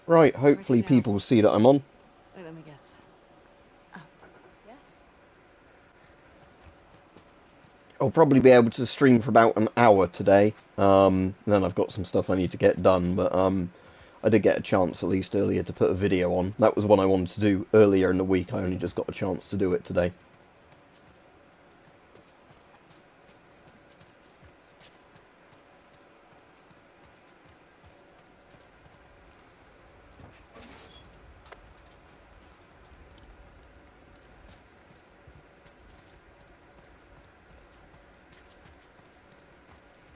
Right, Where to hopefully now? people see that I'm on. Wait, let me guess. Oh, Yes? I'll probably be able to stream for about an hour today. Then I've got some stuff I need to get done, but I did get a chance at least earlier to put a video on. That was one I wanted to do earlier in the week. I only just got a chance to do it today.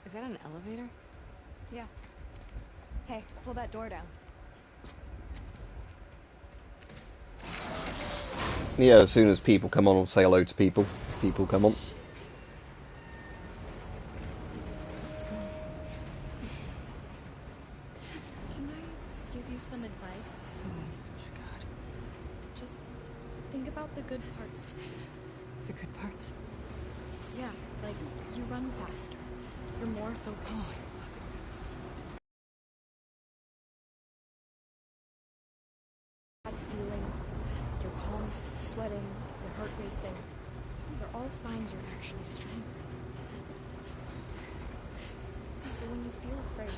is that an elevator? Yeah. Hey, pull that door down. Yeah, as soon as people come on, I'll say hello to people. People come on. Shit. Can I give you some advice? Oh my god. Just think about the good parts too. The good parts. Yeah, like you run faster. You're more focused. Bad feeling, your palms sweating, your heart racing. They're all signs you're actually stronger. So when you feel afraid,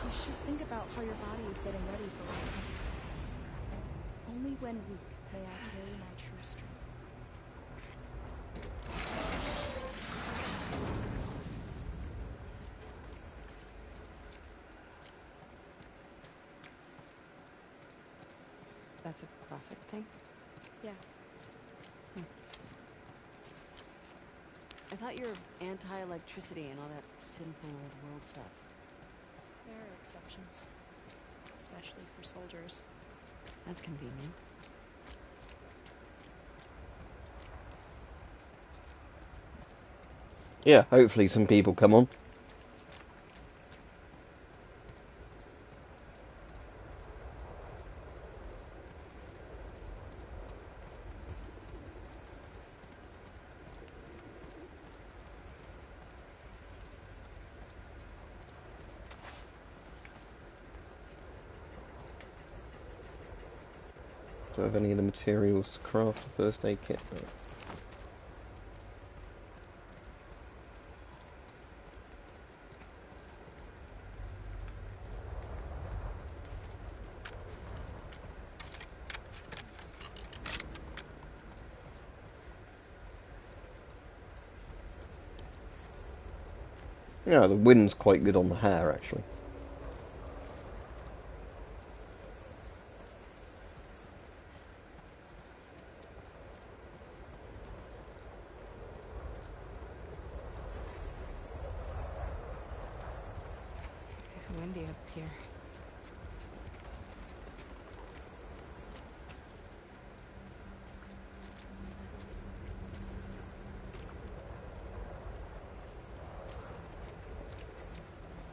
you should think about how your body is getting ready for what's coming. Only when weak may I carry my true strength. That's a profit thing? Yeah. I thought you were anti-electricity and all that simple old world stuff. There are exceptions, especially for soldiers. That's convenient. Yeah, hopefully some people come on. Do I have any of the materials to craft a first aid kit? No. Yeah, the wind's quite good on the hair, actually. Windy up here.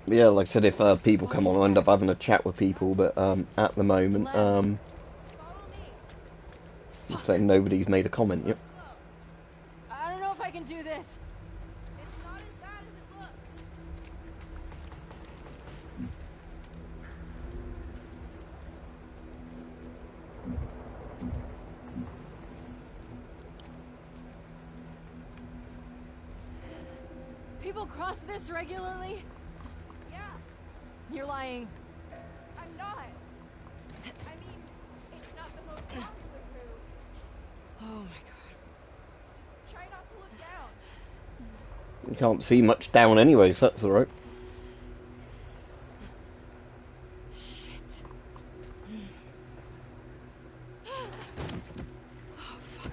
Yeah, like I said, if people come on, I'll end up having a chat with people, but at the moment, saying nobody's made a comment yet. I don't know if I can do this. It's not as bad as it looks. People cross this regularly? Yeah, You're lying. I'm not. I mean, it's not the most popular route. Oh my god. Just try not to look down. You can't see much down anyway, so that's alright. Shit. Oh fuck.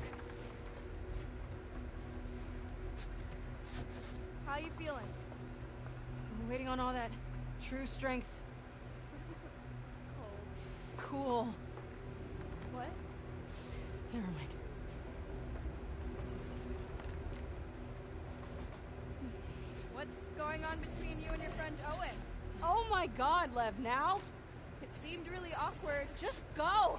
How you feeling? I'm waiting on all that true strength. Cool. What? Never mind. What's going on between you and your friend Owen? Oh my god, Lev, now? It seemed really awkward. Just go!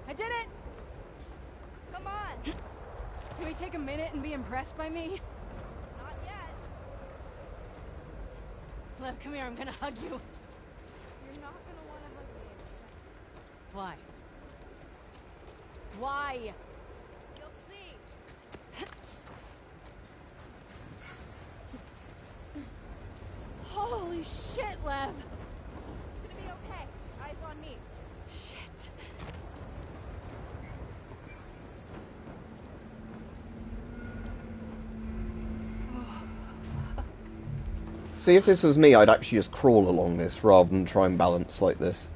I did it! Come on! Can we take a minute and be impressed by me? Not yet. Lev, come here, I'm gonna hug you. You're not gonna want to hug me in a second. Why? Why? You'll see. Holy shit, Lev! It's gonna be okay. Eyes on me. Shit. See, if this was me, I'd actually just crawl along this rather than try and balance like this.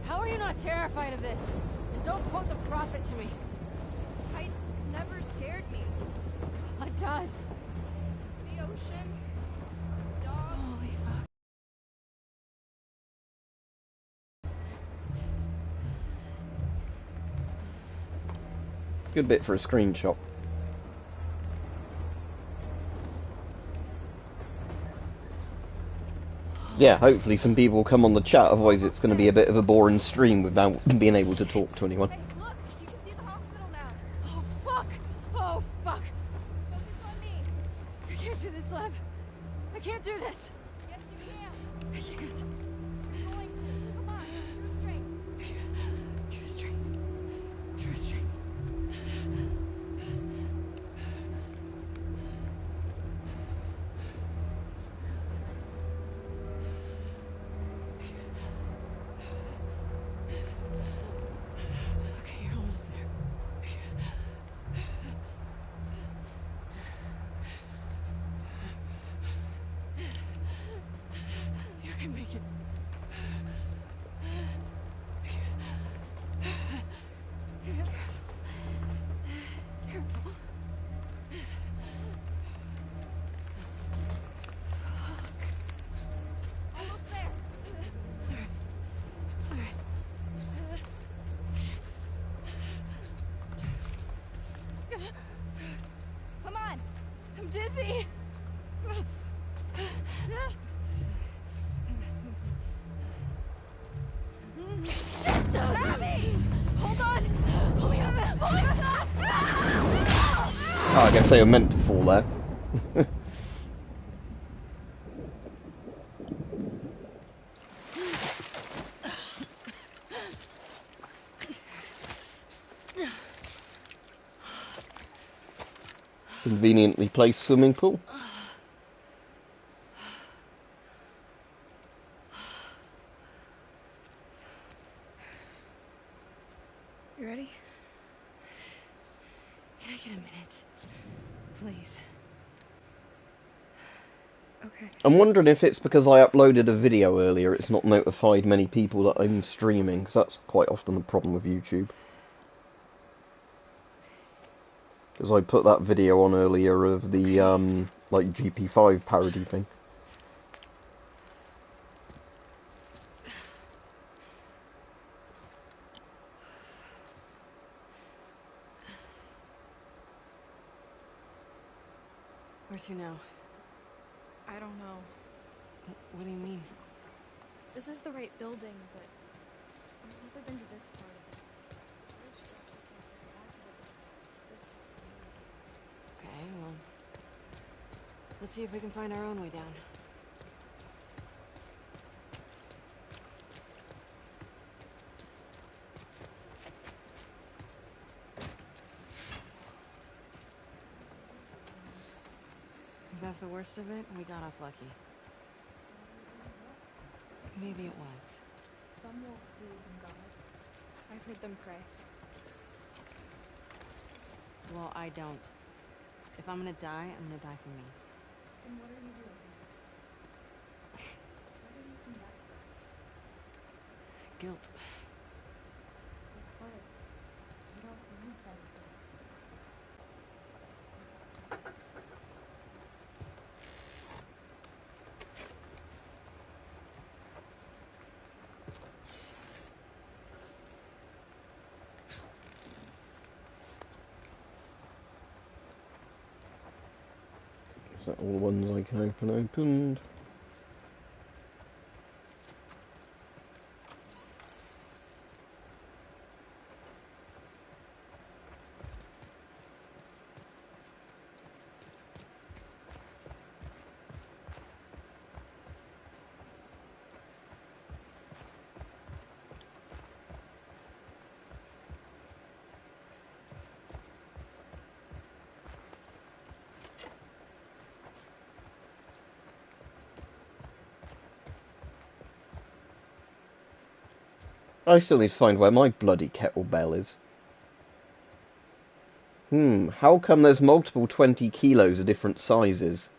How are you not terrified of this? And don't quote the prophet to me. Heights never scared me. What does? The ocean. Dogs. Holy fuck. Good bit for a screenshot. Yeah, hopefully some people will come on the chat, otherwise it's going to be a bit of a boring stream without being able to talk to anyone. Hey, look! You can see the hospital now. Oh fuck! Oh fuck! Focus on me. I can't do this, Lev. I can't do this. Yes, you can. I can't. You're going to. Come on. True strength. True strength. True strength. Okay, you're almost there. You can make it. Careful. Almost there. All right. Come on. I'm dizzy. Shit! Abby! Hold on. Hold me up. Hold me up. Oh, I guess they were meant to fall there. Conveniently placed swimming pool. You ready? Can I get a minute? Please. Okay. I'm wondering if it's because I uploaded a video earlier, it's not notified many people that I'm streaming, because that's quite often the problem with YouTube. Because I put that video on earlier of the, like, GP5 parody thing. Where to now? I don't know. What do you mean? This is the right building, but I've never been to this part of it. Bridge directly south of the back of it. This is familiar. Okay, well, let's see if we can find our own way down. If that's the worst of it, we got off lucky. Maybe it was. Some wolves believe in God. I've heard them pray. Well, I don't. If I'm gonna die, I'm gonna die for me. Then what are you doing? Why did you come back for us? Guilt. What? You don't mean something. that all the ones I can opened? I still need to find where my bloody kettlebell is. How come there's multiple 20 kilos of different sizes?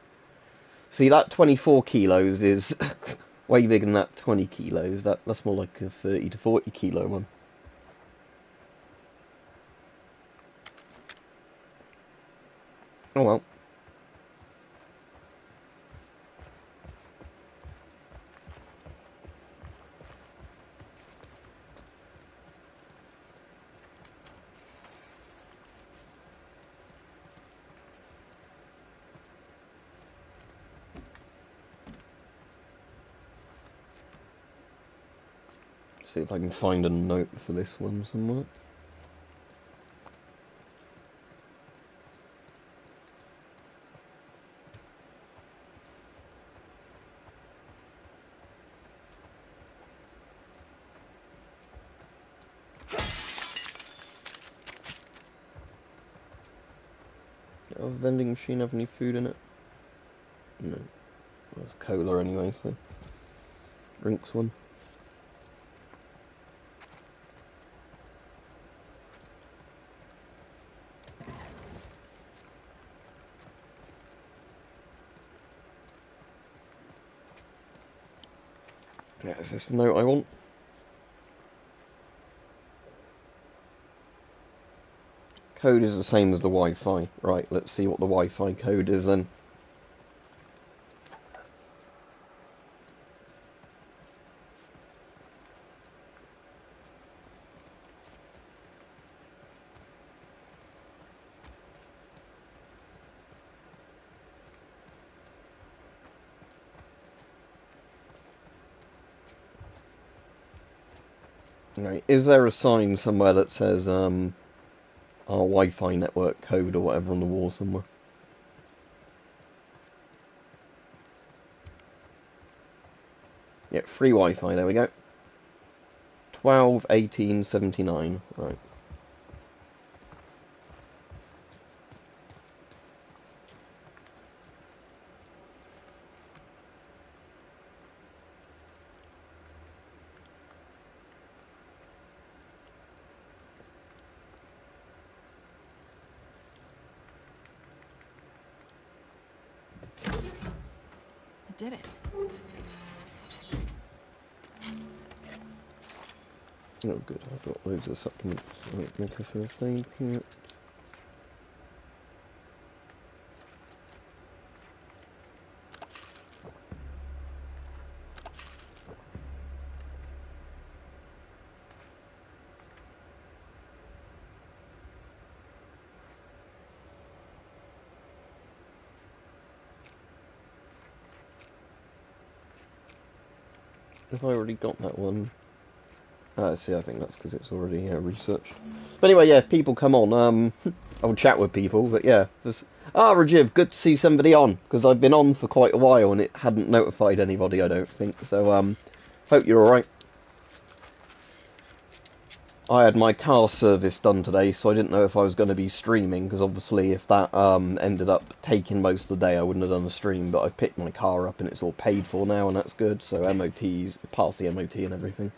See, that 24 kilos is way bigger than that 20 kilos. That's more like a 30 to 40 kilo one. Oh well. See if I can find a note for this one somewhere. Does a vending machine have any food in it? No. There's cola anyway, so drinks one. Yeah, is this the note I want? Code is the same as the Wi-Fi. Right, let's see what the Wi-Fi code is then. Right, is there a sign somewhere that says our Wi-Fi network code or whatever on the wall somewhere? Yeah, free Wi-Fi, there we go. 121879, right. I did it. Oh good, I've got loads of supplements. Right, make a first aid kit. Have I already got that one? Ah, see, I think that's because it's already researched. But anyway, yeah, if people come on, I'll chat with people, but yeah. Rajiv, good to see somebody on, because I've been on for quite a while and it hadn't notified anybody, I don't think. So, hope you're alright. I had my car service done today, so I didn't know if I was going to be streaming, because obviously if that ended up taking most of the day, I wouldn't have done a stream, but I picked my car up and it's all paid for now, and that's good, so MOT's, past the MOT and everything.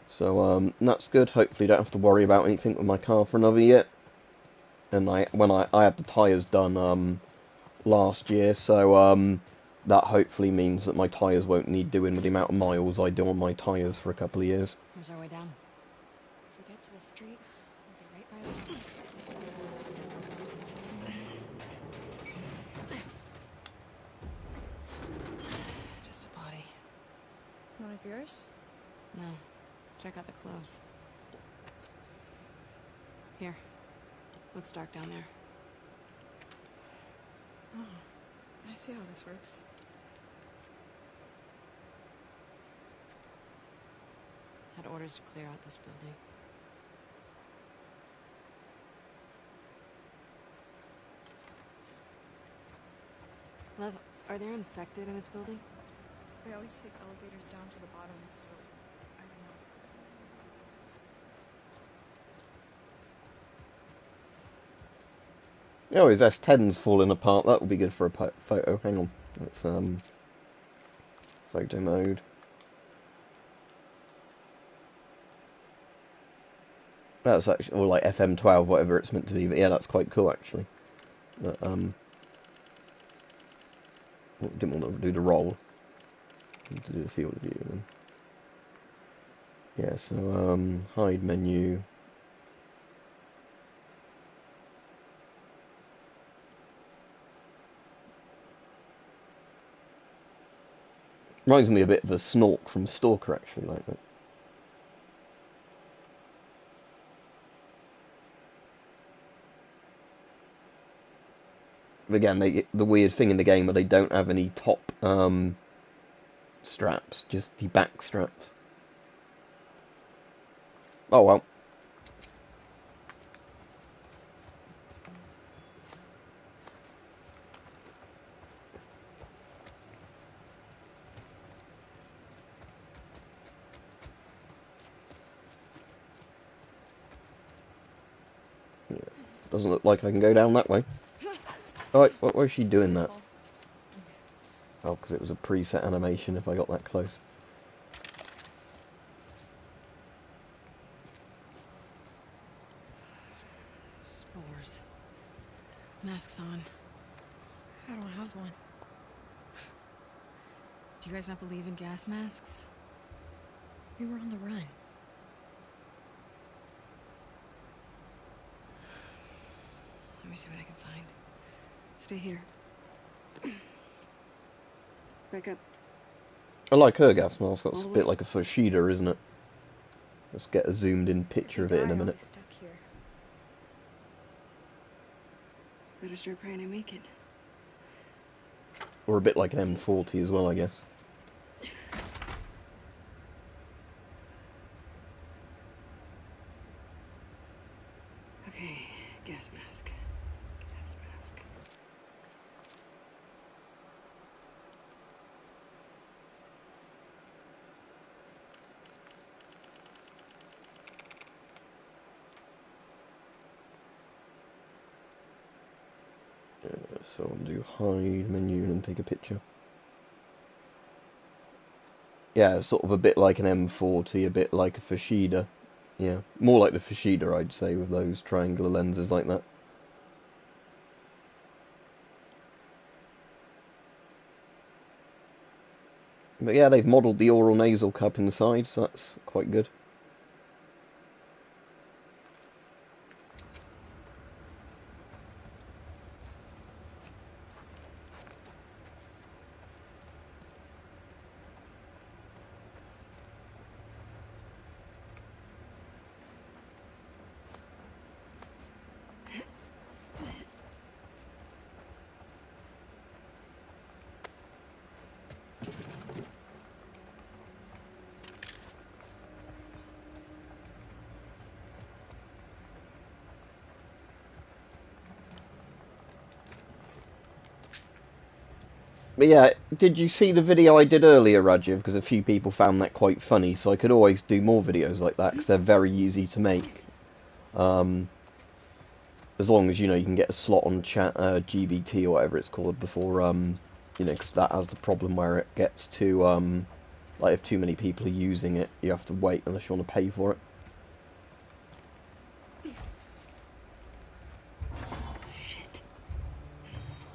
So, that's good. Hopefully don't have to worry about anything with my car for another year. And when I had the tyres done last year, so that hopefully means that my tyres won't need doing with the amount of miles I do on my tyres for a couple of years. Where's our way down? If we get to the street, we'll be right by the house. Just a body. One of yours? No. Check out the clothes. Here. Looks dark down there. I see how this works. Had orders to clear out this building. Lev, are there infected in this building? They always take elevators down to the bottom, so I don't know. Oh, his S10's falling apart. That would be good for a photo. Hang on. Let's, photo mode. That's actually, or like FM12, whatever it's meant to be. But yeah, that's quite cool, actually. But, didn't want to do the roll. To do the field of view then. Yeah, so, hide menu. Reminds me a bit of a Snork from Stalker, actually, like that. But again, the weird thing in the game are they don't have any top straps, just the back straps. Oh well. Yeah. Doesn't look like I can go down that way. Oh, what was she doing that? Oh, because it was a preset animation if I got that close. Spores. Masks on. I don't have one. Do you guys not believe in gas masks? We were on the run. Let me see what I can find. Stay here. Back up. I like her gas mask. That's a bit like a Fushida, isn't it? Let's get a zoomed in picture of it in a minute. Stuck here. Better start praying to make it. Or a bit like an M40 as well, I guess. Okay, gas mask. Gas mask. So I'll do hide menu and then take a picture. Yeah, it's sort of a bit like an M40, a bit like a Fushida. Yeah, more like the Fushida, I'd say, with those triangular lenses like that. But yeah, they've modelled the oral nasal cup inside, so that's quite good. But yeah, did you see the video I did earlier, Rajiv? Because a few people found that quite funny, so I could always do more videos like that, because they're very easy to make. As long as, you know, you can get a slot on chat, GBT or whatever it's called before, you know, because that has the problem where it gets to, like, if too many people are using it, you have to wait unless you want to pay for it. Shit.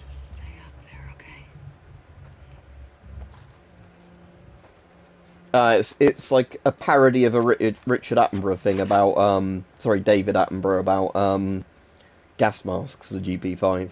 Just stay up there, okay? It's like a parody of a Richard Attenborough thing about, sorry, David Attenborough about, gas masks, the GP5.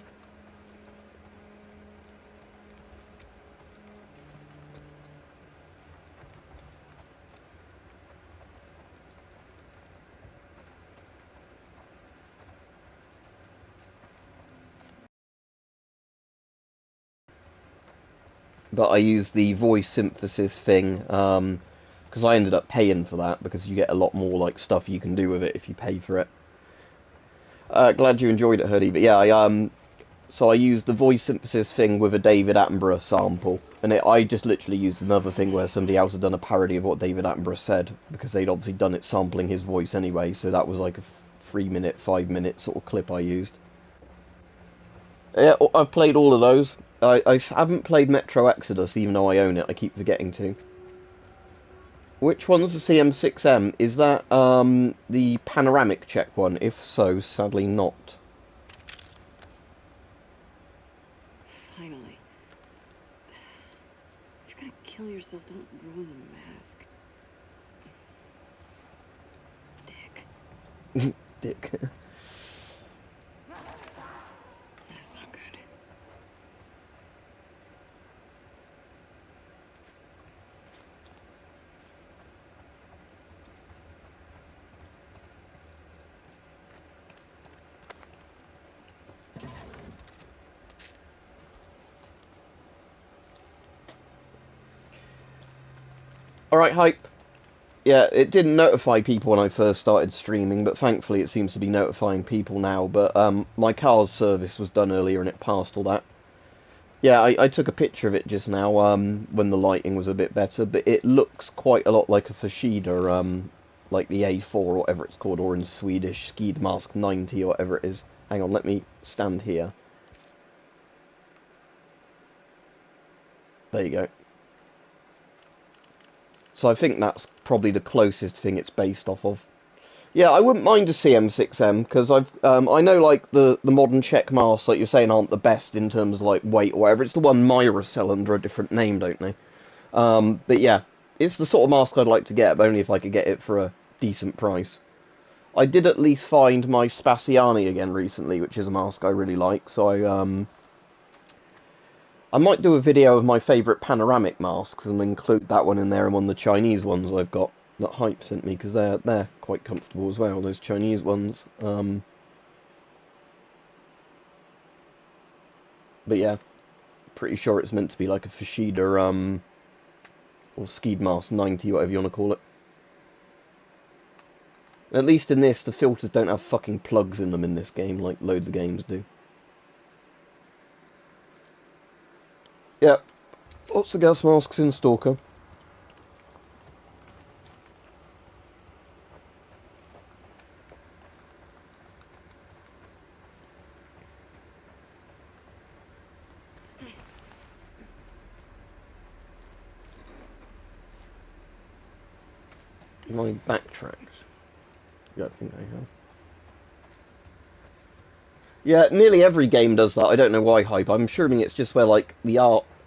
but I use the voice synthesis thing, because I ended up paying for that, because you get a lot more, like, stuff you can do with it if you pay for it. Glad you enjoyed it, Hoodie, but yeah, so I used the voice synthesis thing with a David Attenborough sample, and I just literally used another thing where somebody else had done a parody of what David Attenborough said, because they'd obviously done it sampling his voice anyway, so that was like a 3-minute, 5-minute sort of clip I used. Yeah, I've played all of those. I haven't played Metro Exodus, even though I own it, I keep forgetting to. Which one's the CM6M? Is that the panoramic check one? If so, sadly not. Finally. If you're gonna kill yourself, don't ruin the mask. Dick. Dick. That's not good. Alright, Hype. Yeah, it didn't notify people when I first started streaming, but thankfully it seems to be notifying people now. But my car's service was done earlier and it passed all that. Yeah, I took a picture of it just now when the lighting was a bit better, but it looks quite a lot like a Fushida, like the A4 or whatever it's called, or in Swedish, Skidmask 90 or whatever it is. Hang on, let me stand here. There you go. So I think that's probably the closest thing it's based off of. Yeah, I wouldn't mind a CM6M, because I know, like, the modern Czech masks, like you're saying, aren't the best in terms of, like, weight or whatever. It's the one Myra sell under a different name, don't they? But yeah, it's the sort of mask I'd like to get, but only if I could get it for a decent price. I did at least find my Spaziani again recently, which is a mask I really like, so I might do a video of my favourite panoramic masks and include that one in there and one of the Chinese ones I've got that Hype sent me, because they're quite comfortable as well, those Chinese ones. But yeah, pretty sure it's meant to be like a Fushida, or Skidmask 90, whatever you want to call it. At least in this, the filters don't have fucking plugs in them in this game, like loads of games do. Yep, lots of gas masks in Stalker. My backtracks. Yeah, I think I have. Yeah, nearly every game does that. I don't know why, Hype. I'm assuming it's just where, like, the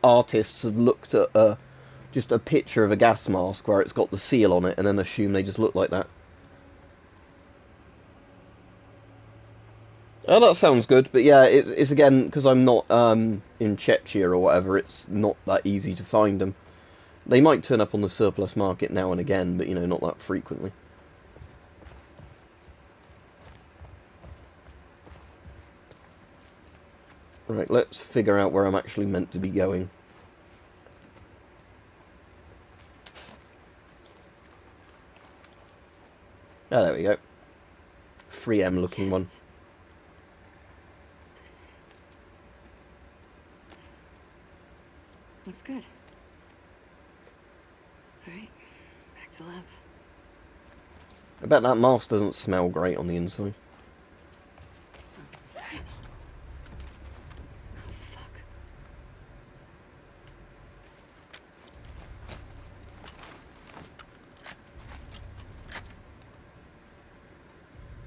artists have looked at just a picture of a gas mask where it's got the seal on it and then assume they just look like that. Oh, that sounds good, but yeah, it's again, because I'm not in Czechia or whatever, it's not that easy to find them. They might turn up on the surplus market now and again, but, you know, not that frequently. Right, let's figure out where I'm actually meant to be going. Oh, there we go. 3M looking one. Looks good. Alright, back to lab. I bet that mask doesn't smell great on the inside. Oh, fuck.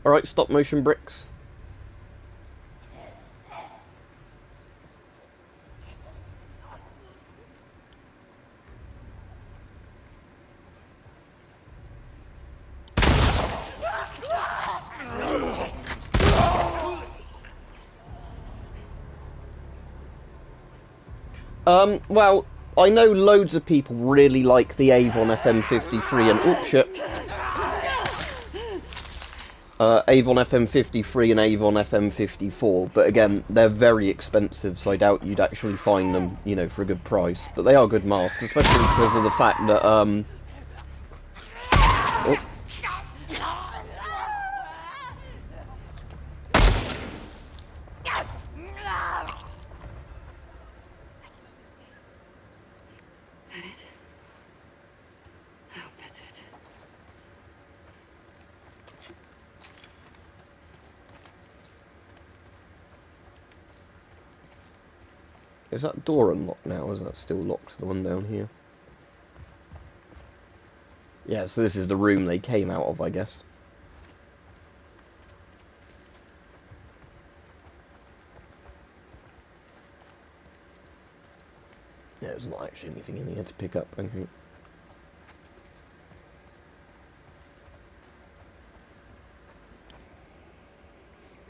Alright, stop motion bricks. Well, I know loads of people really like the Avon FM53 and... oh, shit. Avon FM53 and Avon FM54, but again, they're very expensive, so I doubt you'd actually find them, you know, for a good price. But they are good masks, especially because of the fact that, oh. Is that door unlocked now, or is that still locked, the one down here? Yeah, so this is the room they came out of, I guess. Yeah, there's not actually anything in here to pick up, I think.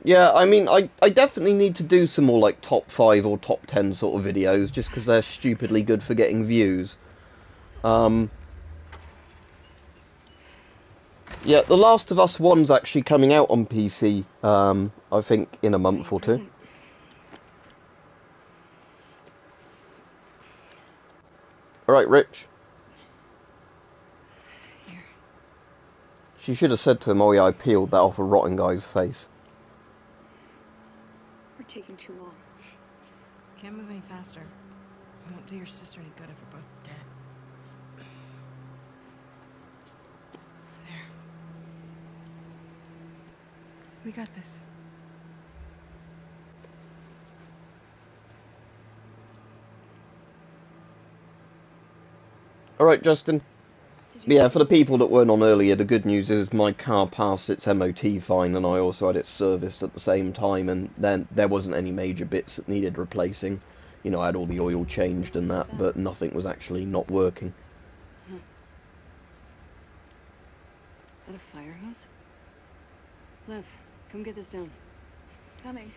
Yeah, I mean, I definitely need to do some more, like, top 5 or top 10 sort of videos, just because they're stupidly good for getting views. Yeah, The Last of Us 1's actually coming out on PC, I think, in a month or two. Alright, Rich. Here. She should have said to him, oh yeah, I peeled that off a rotten guy's face. We're taking too long. Can't move any faster. It won't do your sister any good if we're both dead. There. We got this. Alright, Justin. Yeah, for the people that weren't on earlier, the good news is my car passed its MOT fine, and I also had it serviced at the same time, and then there wasn't any major bits that needed replacing. You know, I had all the oil changed and that, but nothing was actually not working. Is that a fire hose? Lev, come get this down. Coming.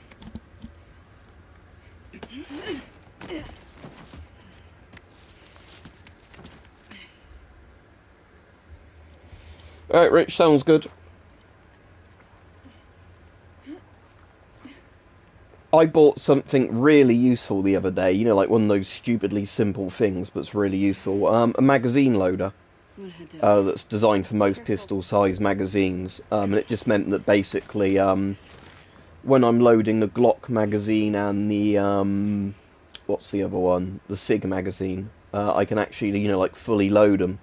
Alright, Rich, sounds good. I bought something really useful the other day, you know, like one of those stupidly simple things, but it's really useful. A magazine loader that's designed for most pistol-sized magazines, and it just meant that basically, when I'm loading the Glock magazine and the, what's the other one? The SIG magazine, I can actually, you know, like fully load them.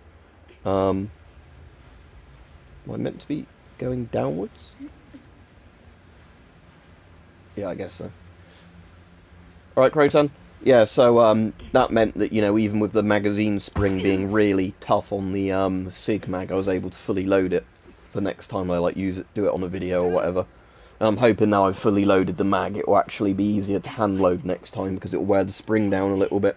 Am I meant to be going downwards? Yeah, I guess so. Alright, Croton. Yeah, so that meant that, you know, even with the magazine spring being really tough on the SIG mag, I was able to fully load it for next time I like use it, do it on a video or whatever. And I'm hoping now I've fully loaded the mag, it will actually be easier to hand load next time because it will wear the spring down a little bit.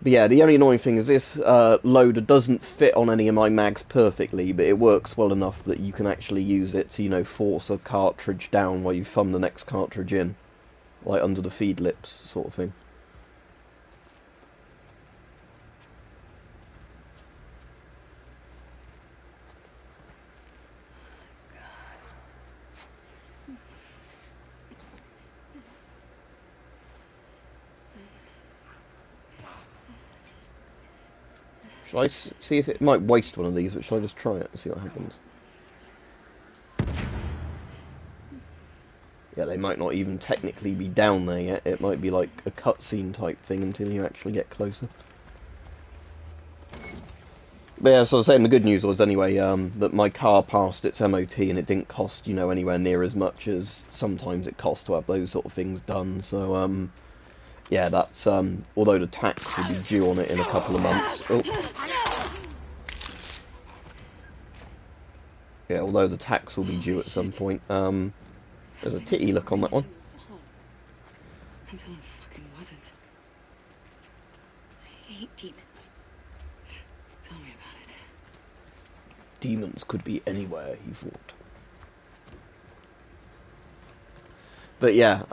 But yeah, the only annoying thing is this loader doesn't fit on any of my mags perfectly, but it works well enough that you can actually use it to, you know, force a cartridge down while you thumb the next cartridge in. Like under the feed lips, sort of thing. Shall I see if it might waste one of these, but shall I just try it and see what happens? Yeah, they might not even technically be down there yet. It might be like a cutscene type thing until you actually get closer. But yeah, so I was saying the good news was anyway, that my car passed its MOT and it didn't cost, you know, anywhere near as much as sometimes it costs to have those sort of things done. So, yeah, that's, although the tax will be due on it in a couple of months. Oh. Yeah, although the tax will be due at some point. There's a titty look on that one. Until it fucking wasn't. I hate demons. Tell me about it. Demons could be anywhere, he thought. But yeah,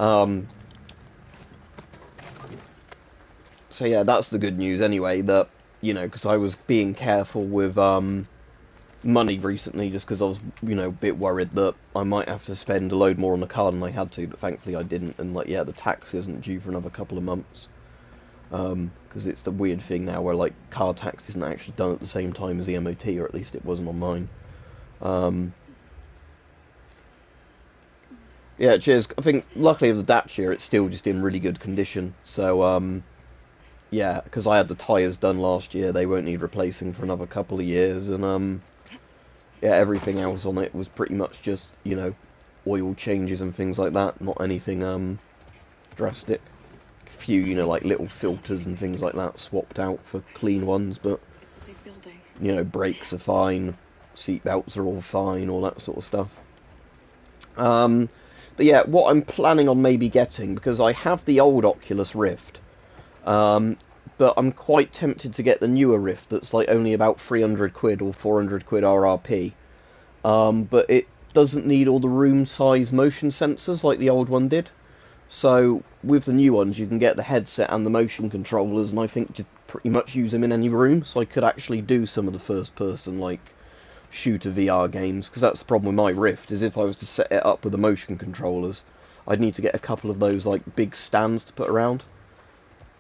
so yeah, that's the good news anyway, that, you know, because I was being careful with, money recently, just because I was, a bit worried that I might have to spend a load more on the car than I had to, but thankfully I didn't. And like, yeah, the tax isn't due for another couple of months, because it's the weird thing now where like car tax isn't actually done at the same time as the MOT, or at least it wasn't on mine. Yeah, cheers. I think luckily with the Dacia, it's still just in really good condition. So yeah, because I had the tyres done last year, they won't need replacing for another couple of years, and yeah, everything else on it was pretty much just, oil changes and things like that, not anything drastic. A few, like little filters and things like that swapped out for clean ones, but It's a big building. brakes are fine, seat belts are all fine, all that sort of stuff. But yeah, what I'm planning on maybe getting, because I have the old Oculus Rift, but I'm quite tempted to get the newer Rift that's like only about 300 quid or 400 quid RRP. But it doesn't need all the room size motion sensors like the old one did. So with the new ones you can get the headset and the motion controllers, and I think just pretty much use them in any room, so I could actually do some of the first person like shooter VR games, because that's the problem with my Rift, is if I was to set it up with the motion controllers, I'd need to get a couple of those like big stands to put around.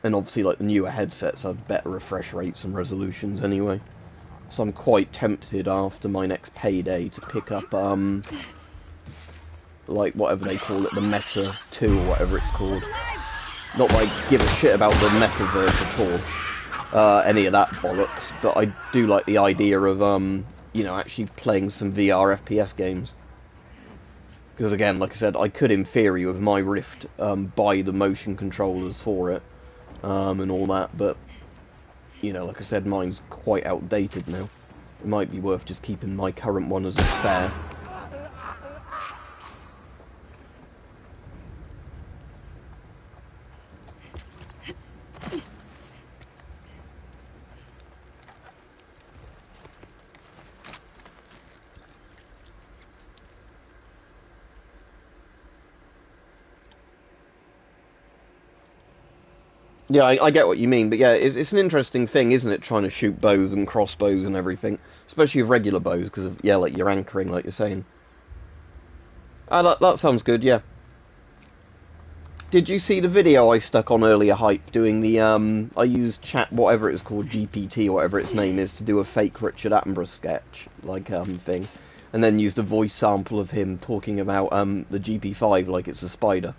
And obviously, like, the newer headsets have better refresh rates and resolutions anyway. So I'm quite tempted after my next payday to pick up, like, whatever they call it, the Meta 2 or whatever it's called. Not that I give a shit about the Metaverse at all, any of that bollocks, but I do like the idea of, actually playing some VR FPS games. Because again, like I said, I could, in theory, with my Rift, buy the motion controllers for it. And all that, but like I said, mine's quite outdated now. It might be worth just keeping my current one as a spare. Yeah, I get what you mean, but yeah, it's an interesting thing, isn't it, trying to shoot bows and crossbows and everything, especially with regular bows, because of, yeah, like, you're anchoring, like you're saying. Ah, that sounds good, yeah. Did you see the video I stuck on earlier, Hype, doing the, I used chat, whatever it's called, GPT, or whatever its name is, to do a fake Richard Attenborough sketch, like, thing, and then used a voice sample of him talking about, the GP5 like it's a spider.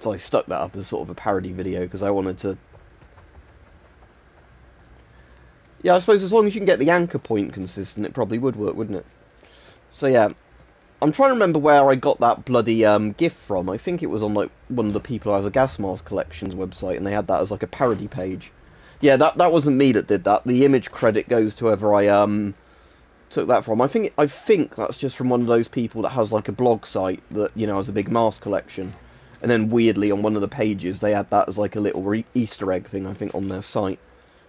So I stuck that up as sort of a parody video because I wanted to. Yeah, I suppose as long as you can get the anchor point consistent, it probably would work, wouldn't it? So yeah, I'm trying to remember where I got that bloody GIF from. I think it was on like one of the people who has a gas mask collections website, and they had that as like a parody page. Yeah, that wasn't me that did that. The image credit goes to whoever I took that from. I think that's just from one of those people that has like a blog site that has a big mask collection. And then weirdly on one of the pages they had that as like a little Easter egg thing, I think, on their site.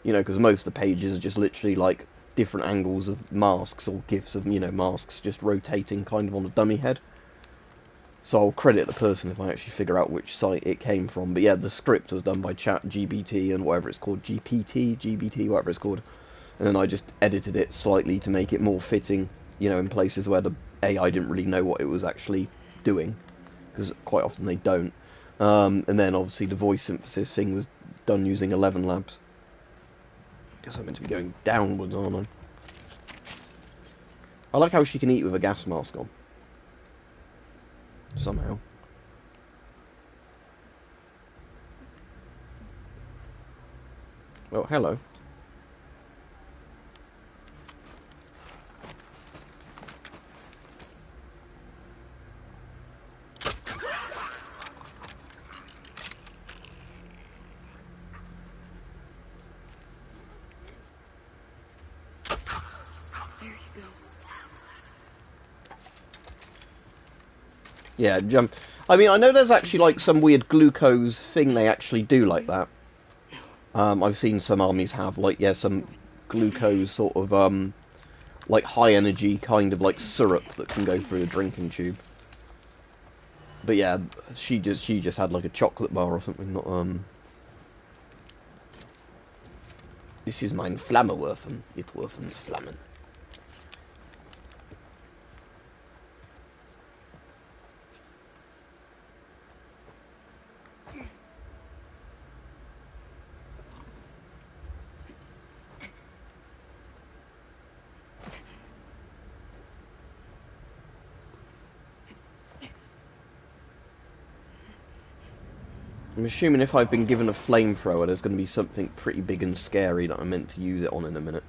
Because most of the pages are just literally like different angles of masks or GIFs of, masks just rotating kind of on a dummy head. So I'll credit the person if I actually figure out which site it came from. But yeah, the script was done by ChatGPT and whatever it's called, GBT, whatever it's called. And then I just edited it slightly to make it more fitting, in places where the AI didn't really know what it was actually doing. Because quite often they don't. And then obviously the voice synthesis thing was done using 11 Labs. Guess I'm meant to be going downwards, aren't I? I like how she can eat with a gas mask on. Somehow. Well, hello. Yeah, jump. I mean, I know there's actually like some weird glucose thing they actually do like that. I've seen some armies have like, yeah, some glucose sort of like high energy kind of like syrup that can go through a drinking tube. But yeah, she just had like a chocolate bar or something, not This is mein Flammewerfen. It werfen's Flammen. I'm assuming if I've been given a flamethrower, there's going to be something pretty big and scary that I'm meant to use it on in a minute.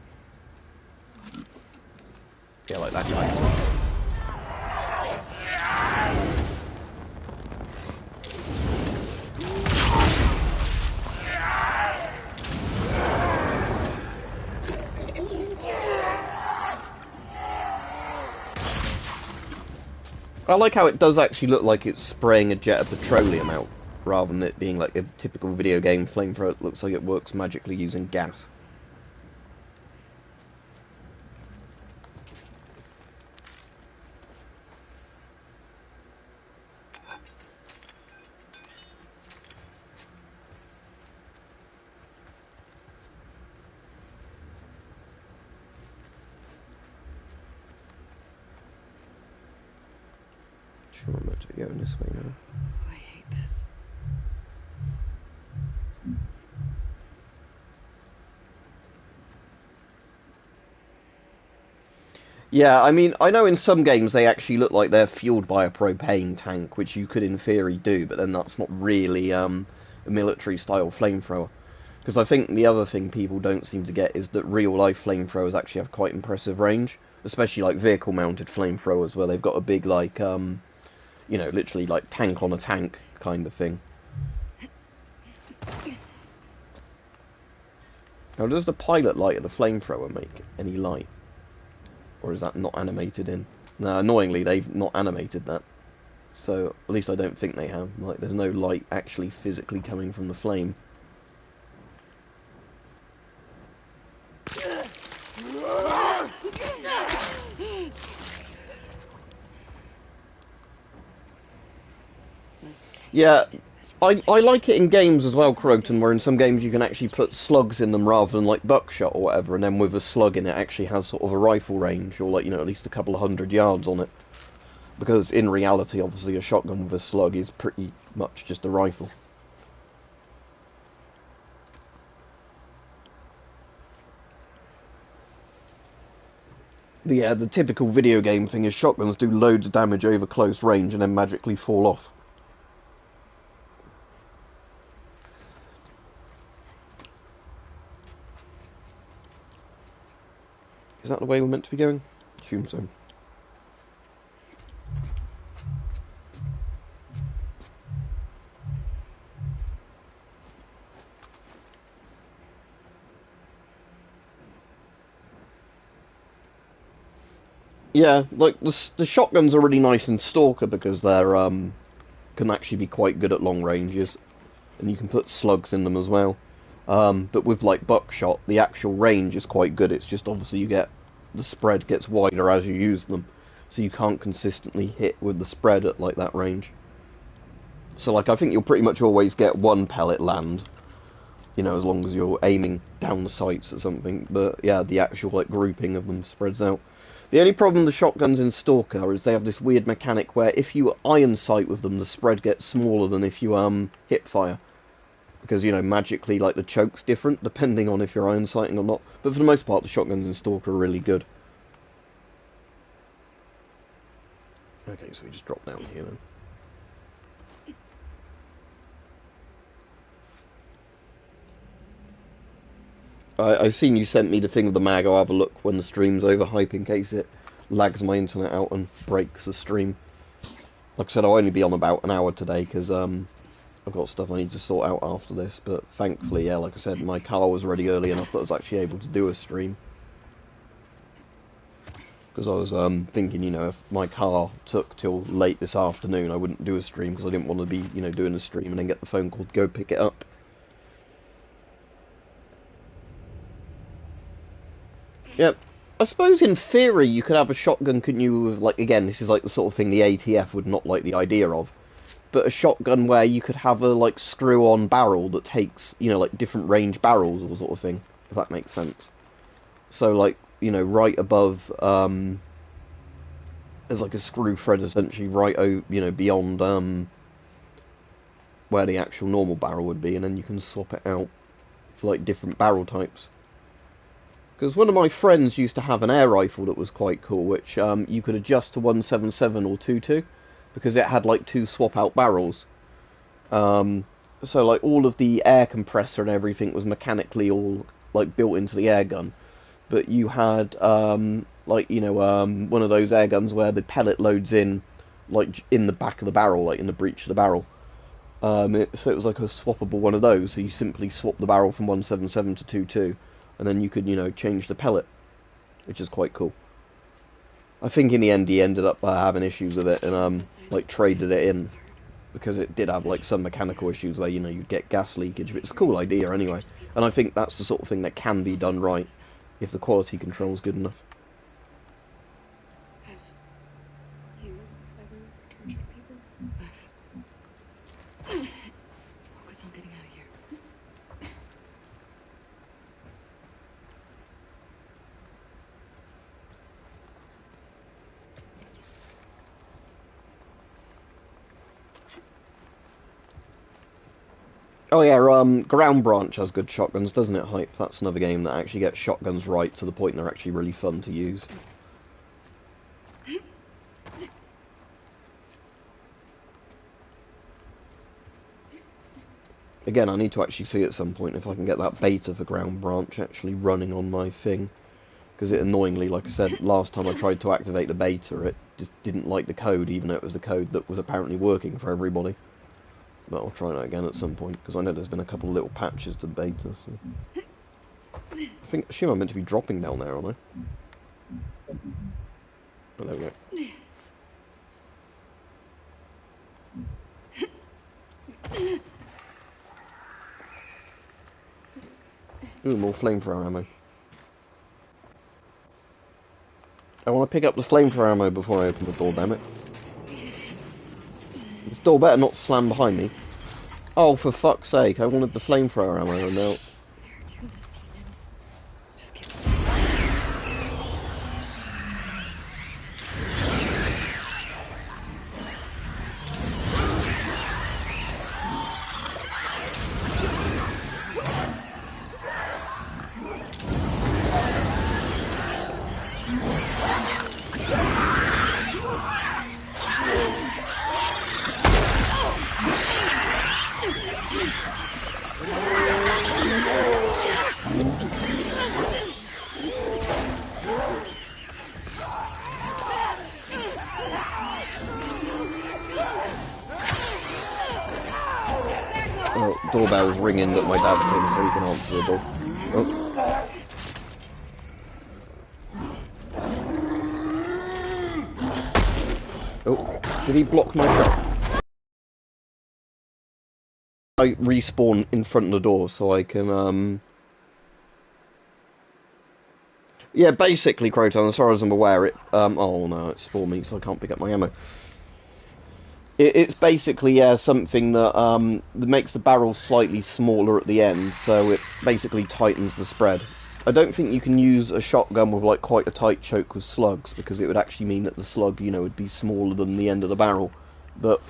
Yeah, like that guy. I like how it does actually look like it's spraying a jet of petroleum out, rather than it being like a typical video game flamethrower. It looks like it works magically using gas. Sure, I'm about to go in this way now. I hate this. Yeah, I mean, I know in some games they actually look like they're fueled by a propane tank, which you could in theory do, but then that's not really a military-style flamethrower. Because I think the other thing people don't seem to get is that real-life flamethrowers actually have quite impressive range, especially like vehicle-mounted flamethrowers, where they've got a big, like, you know, literally like tank on a tank kind of thing. Now, does the pilot light of the flamethrower make any light? Or is that not animated in? No, annoyingly, they've not animated that. So, at least I don't think they have. Like, there's no light actually physically coming from the flame. Yeah, I like it in games as well, Croton, where in some games you can actually put slugs in them rather than like buckshot or whatever, and then with a slug in it actually has sort of a rifle range, or like, you know, at least a couple of 100 yards on it. Because in reality, obviously, a shotgun with a slug is pretty much just a rifle. But yeah, the typical video game thing is shotguns do loads of damage over close range and then magically fall off. Is that the way we're meant to be going? Assume so. Yeah, like the shotguns are really nice in Stalker because they're can actually be quite good at long ranges, and you can put slugs in them as well. But with like buckshot, the actual range is quite good. It's just obviously the spread gets wider as you use them, so you can't consistently hit with the spread at like that range. So like I think you'll pretty much always get one pellet land, you know, as long as you're aiming down the sights or something. But yeah, the actual like grouping of them spreads out. The only problem with the shotguns in Stalker is they have this weird mechanic where if you iron sight with them, the spread gets smaller than if you hip fire. Because, you know, magically, like, the choke's different, depending on if you're iron sighting or not. But for the most part, the shotguns in Stalker are really good. Okay, so we just drop down here then. I've seen you sent me the thing with the mag. I'll have a look when the stream's over, hype in case it lags my internet out and breaks the stream. Like I said, I'll only be on about an hour today, because, I've got stuff I need to sort out after this, but thankfully, yeah, like I said, my car was ready early enough that I was actually able to do a stream. Because I was thinking, you know, if my car took till late this afternoon, I wouldn't do a stream, because I didn't want to be, you know, doing a stream and then get the phone call to go pick it up. Yep. I suppose in theory you could have a shotgun, couldn't you, with, like, again, this is like the sort of thing the ATF would not like the idea of. But a shotgun where you could have a, like, screw-on barrel that takes, you know, like, different range barrels or sort of thing. if that makes sense. So, like, you know, right above, there's like a screw thread essentially beyond where the actual normal barrel would be, and then you can swap it out for like different barrel types. Because one of my friends used to have an air rifle that was quite cool, which you could adjust to 177 or 22, because it had like two swap out barrels. So like all of the air compressor and everything was mechanically all like built into the air gun, but you had one of those air guns where the pellet loads in like in the back of the barrel, like in the breech of the barrel. So it was like a swappable one of those. So you simply swap the barrel from 177 to 22, and then you could change the pellet, which is quite cool. I think in the end he ended up having issues with it and like traded it in, because it did have like some mechanical issues where you'd get gas leakage. But it's a cool idea anyway, and I think that's the sort of thing that can be done right if the quality control is good enough. Have you ever tortured people? Let's focus on getting out of here. Oh yeah, Ground Branch has good shotguns, doesn't it, Hype? That's another game that actually gets shotguns right to the point they're actually really fun to use. Again, I need to actually see at some point if I can get that beta for Ground Branch actually running on my thing. Because it annoyingly, like I said, last time I tried to activate the beta, it just didn't like the code, even though it was the code that was apparently working for everybody. But I'll try that again at some point, because I know there's been a couple of little patches to the beta. So. I assume I'm meant to be dropping down there, aren't I? Oh, there we go. Ooh, more flamethrower ammo. I want to pick up the flamethrower ammo before I open the door, damn it. This door better not slam behind me. Oh, for fuck's sake, I wanted the flamethrower ammo, and now... Oh, doorbell's ringing that my dad's in, so he can answer the door. Oh. Oh, did he block my shot? I respawn in front of the door so I can, Yeah, basically, Croton, as far as I'm aware, oh no, it's spawned me, so I can't pick up my ammo. It's basically, yeah, something that makes the barrel slightly smaller at the end, so it basically tightens the spread. I don't think you can use a shotgun with like quite a tight choke with slugs, because it would actually mean that the slug, would be smaller than the end of the barrel. But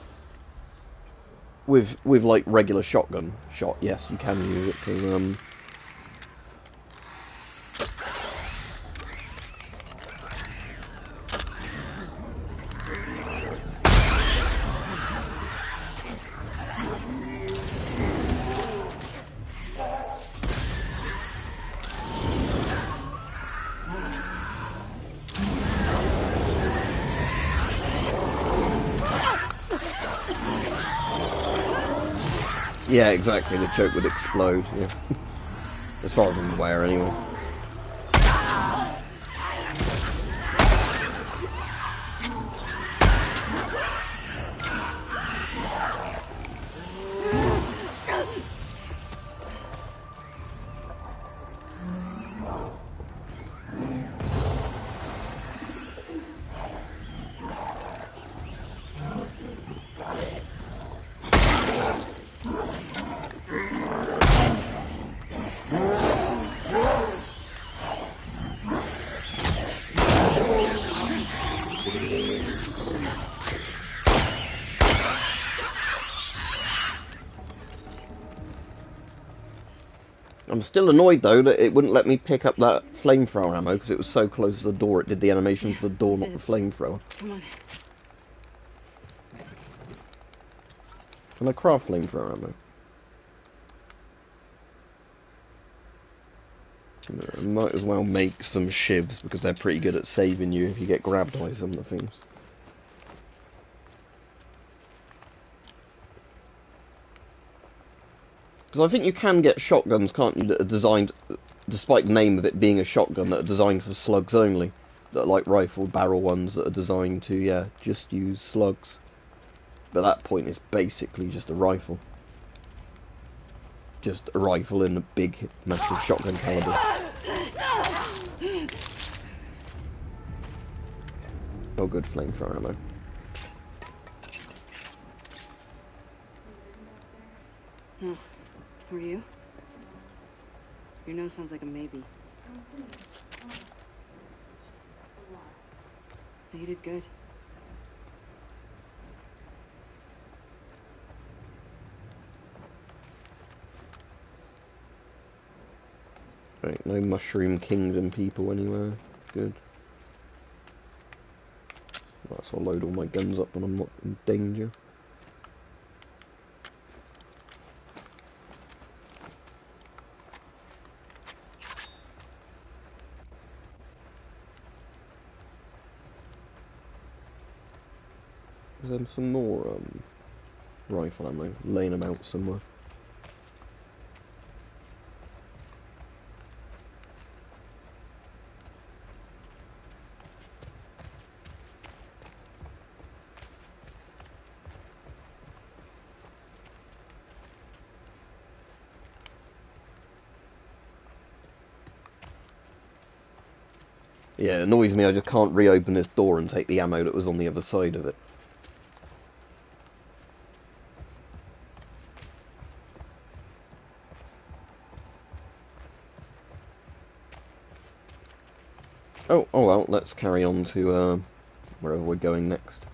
with like regular shotgun shot, yes, you can use it, because yeah, exactly, the choke would explode, yeah. As far as I'm aware, anyway. I'm still annoyed though that it wouldn't let me pick up that flamethrower ammo because it was so close to the door. It did the animation to the door, not the flamethrower. Come on. Can I craft flamethrower ammo? I might as well make some shivs because they're pretty good at saving you if you get grabbed by some of the things. Because I think you can get shotguns, can't you, that are designed, despite the name of it being a shotgun, that are designed for slugs only. That are like rifle barrel ones that are designed to, yeah, just use slugs. But at that point it's basically just a rifle. Just a rifle in a big, massive shotgun calibers. Oh good, flamethrower ammo. Oh, were you? Your nose sounds like a maybe. You did good. Right, no Mushroom Kingdom people anywhere. Good. That's why I load all my guns up when I'm not in danger. Is there some more rifle ammo laying about somewhere? Yeah, it annoys me I just can't reopen this door and take the ammo that was on the other side of it. Oh well, let's carry on to wherever we're going next.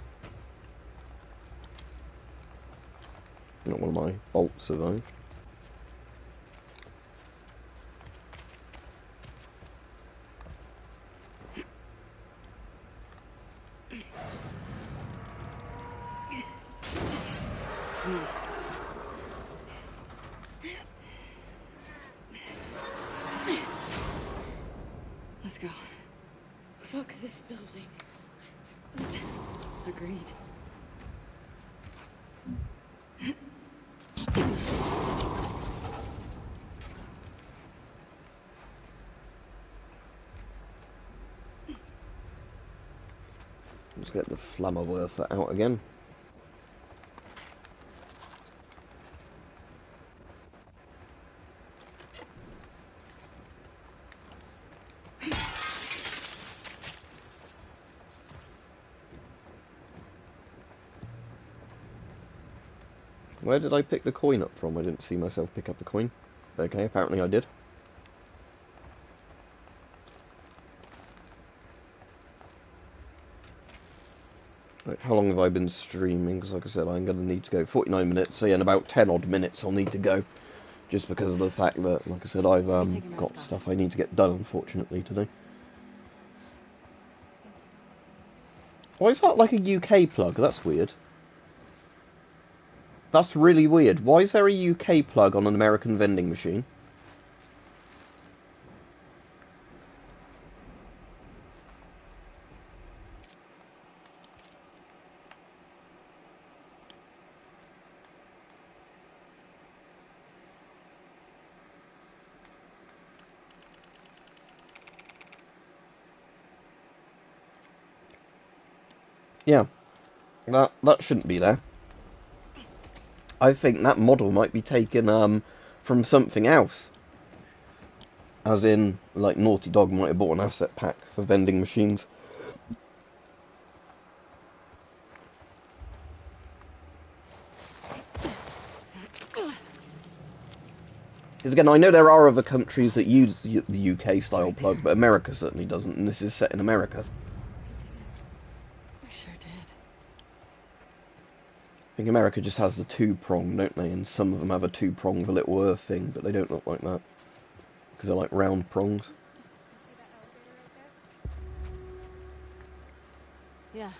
Not one of my bolts survived. Let's go. Fuck this building. Agreed. Let's get the Flammerwerfer out again. Where did I pick the coin up from? I didn't see myself pick up the coin. Okay, apparently I did. Right, how long have I been streaming? Because like I said, I'm going to need to go 49 minutes, so yeah, in about 10 odd minutes I'll need to go. Just because of the fact that, like I said, I've got stuff I need to get done, unfortunately, today. Why is that like a UK plug? That's weird. That's really weird. Why is there a UK plug on an American vending machine? Yeah, that shouldn't be there. I think that model might be taken from something else. As in, like, Naughty Dog might have bought an asset pack for vending machines. Because again, I know there are other countries that use the UK style plug, but America certainly doesn't, and this is set in America. I sure did. I think America just has the two-prong, don't they? And some of them have a two-prong with a little earth thing, but they don't look like that. because they're like round prongs. You see that elevator right there? Yeah.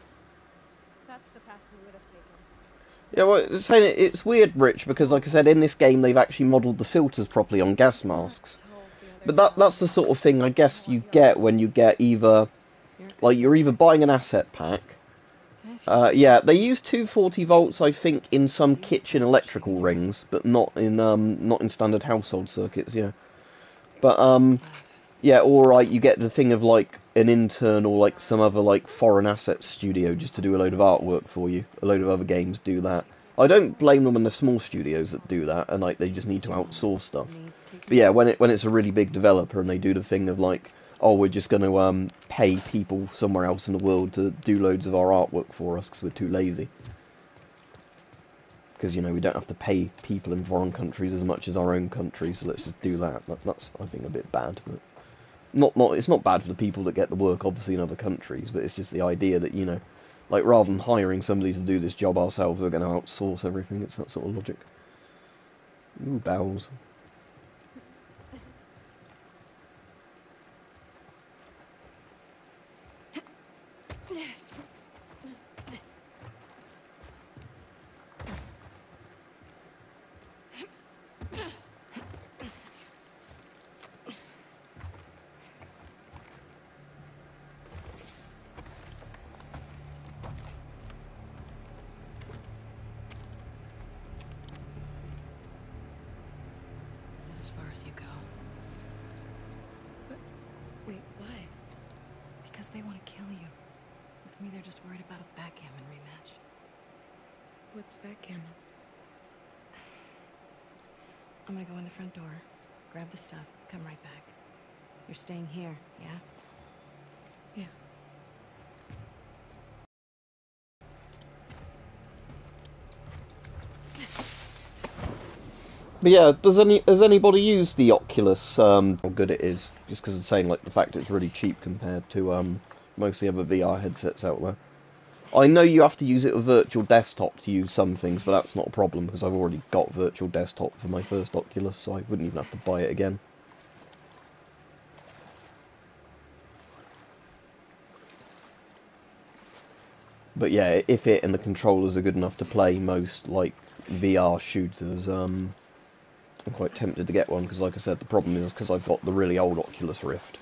That's the path we would have taken. Yeah, well, it's weird, Rich, because like I said, in this game they've actually modelled the filters properly on gas masks. But that's the sort of thing I guess you get when you get either, like, you're either buying an asset pack. Yeah, they use 240 volts, I think, in some kitchen electrical rings, but not in standard household circuits. Yeah, but yeah, or like you get the thing of like an intern or like some other like foreign asset studio just to do a load of artwork for you. A load of other games do that. I don't blame them on the small studios that do that, and like they just need to outsource stuff. But yeah, when it's a really big developer and they do the thing of like, oh, we're just going to pay people somewhere else in the world to do loads of our artwork for us because we're too lazy. Because, you know, we don't have to pay people in foreign countries as much as our own country, so let's just do that. That's, I think, a bit bad. But it's not bad for the people that get the work, obviously, in other countries, but it's just the idea that, you know, like, rather than hiring somebody to do this job ourselves, we're going to outsource everything. It's that sort of logic. Ooh, bowels. This is as far as you go. But wait, why? Because they want to kill you. With me, they're just worried about a backgammon rematch. What's backgammon? I'm gonna go in the front door, grab the stuff, come right back. You're staying here, yeah? Yeah. But yeah, has anybody used the Oculus? How good it is? Just because it's saying like the fact it's really cheap compared to most of the other VR headsets out there. I know you have to use it with virtual desktop to use some things, but that's not a problem because I've already got virtual desktop for my first Oculus, so I wouldn't even have to buy it again. But yeah, if it and the controllers are good enough to play most like VR shooters, I'm quite tempted to get one because, like I said, the problem is because I've got the really old Oculus Rift.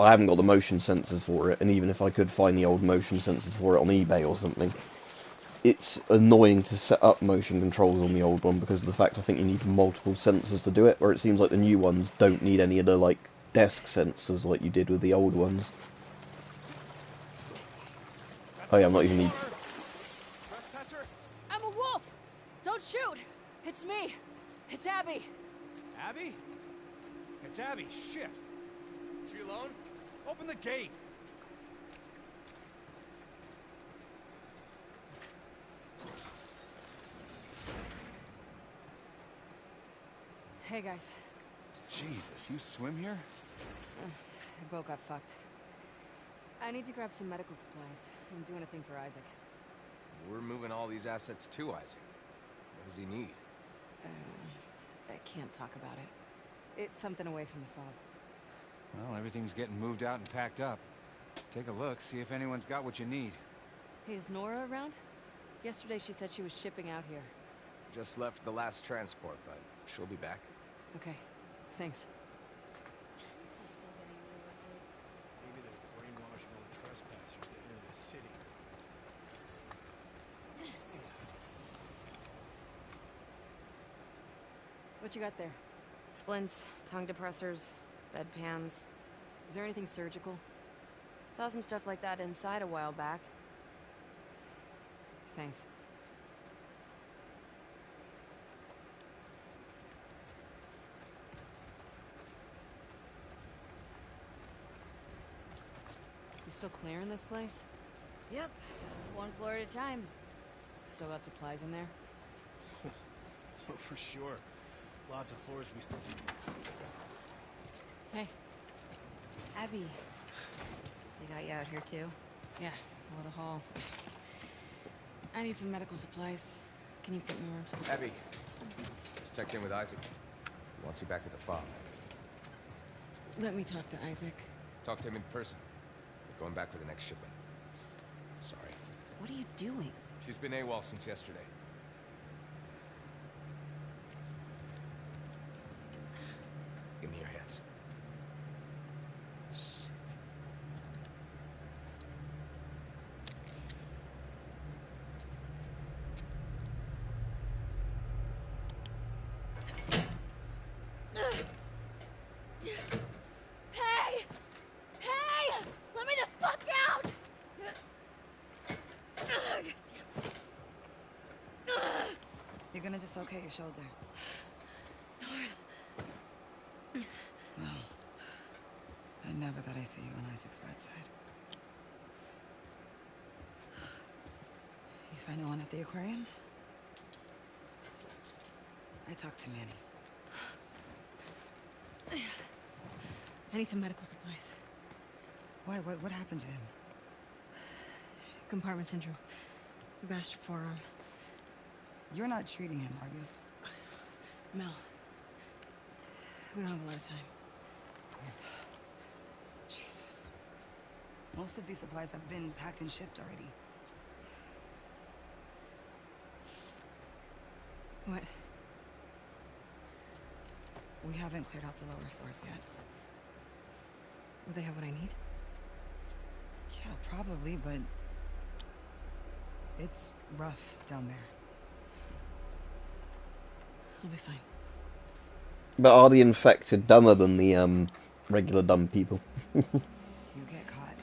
I haven't got the motion sensors for it, and even if I could find the old motion sensors for it on eBay or something, it's annoying to set up motion controls on the old one because of the fact I think you need multiple sensors to do it, where it seems like the new ones don't need any of the like desk sensors like you did with the old ones. Oh yeah, I'm not even need. I'm a wolf! Don't shoot! It's me! It's Abby! Abby? It's Abby. Shit. She alone? Open the gate. Hey, guys. Jesus, you swim here? The boat got fucked. I need to grab some medical supplies. I'm doing a thing for Isaac. We're moving all these assets to Isaac. What does he need? I can't talk about it. It's something away from the fob. Well, everything's getting moved out and packed up. Take a look, see if anyone's got what you need. Hey, is Nora around? Yesterday she said she was shipping out here. Just left the last transport, but she'll be back. Okay, thanks. He's still getting away with goods. Maybe they're brainwashing all the trespassers to enter the city. What you got there? Splints, tongue depressors, bedpans. Is there anything surgical? Saw some stuff like that inside a while back. Thanks. You still clearing this place? Yep, one floor at a time. Still got supplies in there? For sure. Lots of floors we still Hey. Abby, they got you out here too? Yeah, what a haul. I need some medical supplies. Can you put me where I'm supposed to? Abby, just checked in with Isaac. He wants you back at the farm. Let me talk to Isaac. Talk to him in person. We're going back for the next shipment. Sorry. What are you doing? She's been AWOL since yesterday. Give me your hands. Hey! Hey! Let me the fuck out! You're gonna dislocate your shoulder. No. I never thought I'd see you on Isaac's bedside. You find no one at the aquarium? I talked to Manny. I need some medical supplies. Why? What happened to him? Compartment syndrome. Bashed forearm. You're not treating him, are you? Mel. We don't have a lot of time. Jesus. Most of these supplies have been packed and shipped already. What? We haven't cleared out the lower floors yet. Will they have what I need? Yeah, probably, but it's rough down there. I'll be fine. But are the infected dumber than the regular dumb people? You get caught.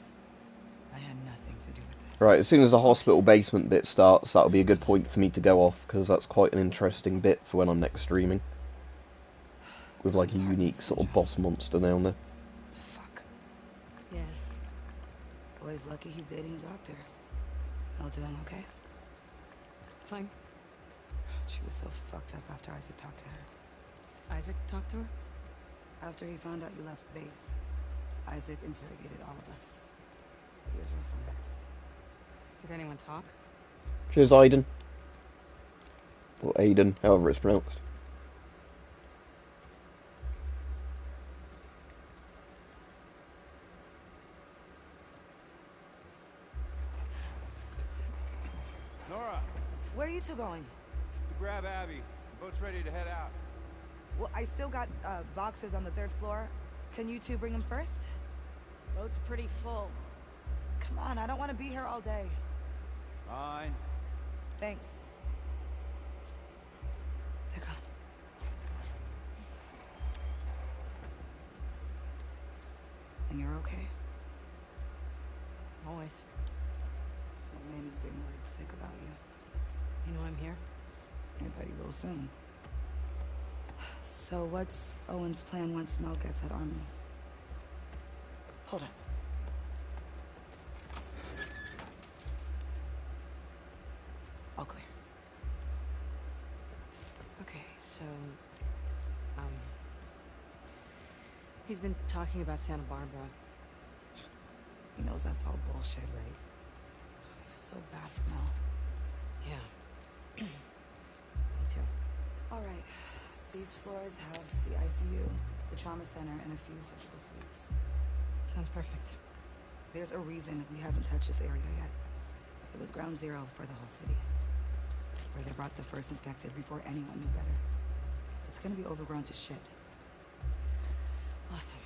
I had nothing to do with this. Right, as soon as the hospital basement bit starts, that'll be a good point for me to go off, because that's quite an interesting bit for when I'm next streaming. With like a unique sort of boss monster down there. Fuck. Yeah. Boy's lucky he's dating a doctor. All doing okay? Fine. She was so fucked up after Isaac talked to her. Isaac talked to her? After he found out you left base, Isaac interrogated all of us. He was rough on her. Did anyone talk? Cheers, Aiden. Or Aiden, however it's pronounced. Nora, Where are you two going? to grab Abby. The boat's ready to head out. Well, I still got boxes on the 3rd floor. Can you two bring them first? Boat's pretty full. Come on, I don't want to be here all day. Fine. Thanks. They're gone. And you're okay? Always. Manny's been worried sick about you. You know I'm here? Everybody will soon. So what's Owen's plan once Mel gets at Army? Hold on. All clear. Okay, so... He's been talking about Santa Barbara. He knows that's all bullshit, right? I feel so bad for Mel. Yeah. Me too. All right. These floors have the ICU, the trauma center, and a few surgical suites. Sounds perfect. There's a reason we haven't touched this area yet. It was ground zero for the whole city. Where they brought the first infected before anyone knew better. It's gonna be overgrown to shit. Awesome.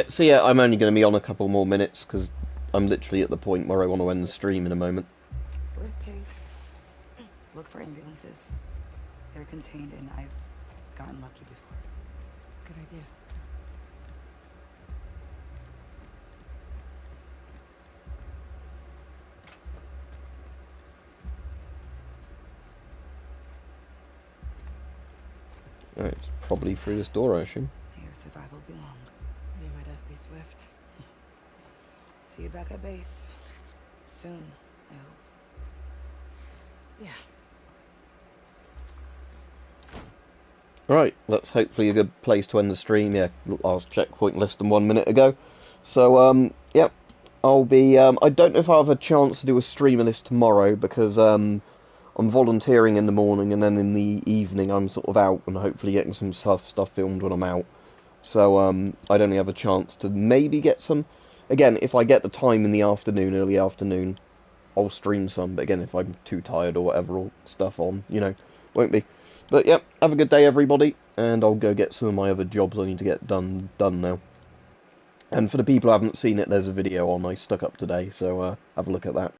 So yeah, I'm only going to be on a couple more minutes, because I'm literally at the point where I want to end the stream in a moment. Worst case, look for ambulances. They're contained and I've gotten lucky before. Good idea. Alright, it's probably through this door, I assume. May your survival be long. May my death be swift. See you back at base. Soon, I hope. Yeah. Right, that's hopefully a good place to end the stream. Yeah, last checkpoint less than 1 minute ago. So, yep, I'll be. I don't know if I'll have a chance to do a stream of this tomorrow because I'm volunteering in the morning, and then in the evening I'm sort of out and hopefully getting some stuff filmed when I'm out. So I'd only have a chance to maybe get some. Again, if I get the time in the afternoon, early afternoon, I'll stream some. But again, if I'm too tired or whatever, or stuff on, won't be. But yep, have a good day, everybody, and I'll go get some of my other jobs I need to get done now. And for the people who haven't seen it, there's a video on I stuck up today, so have a look at that.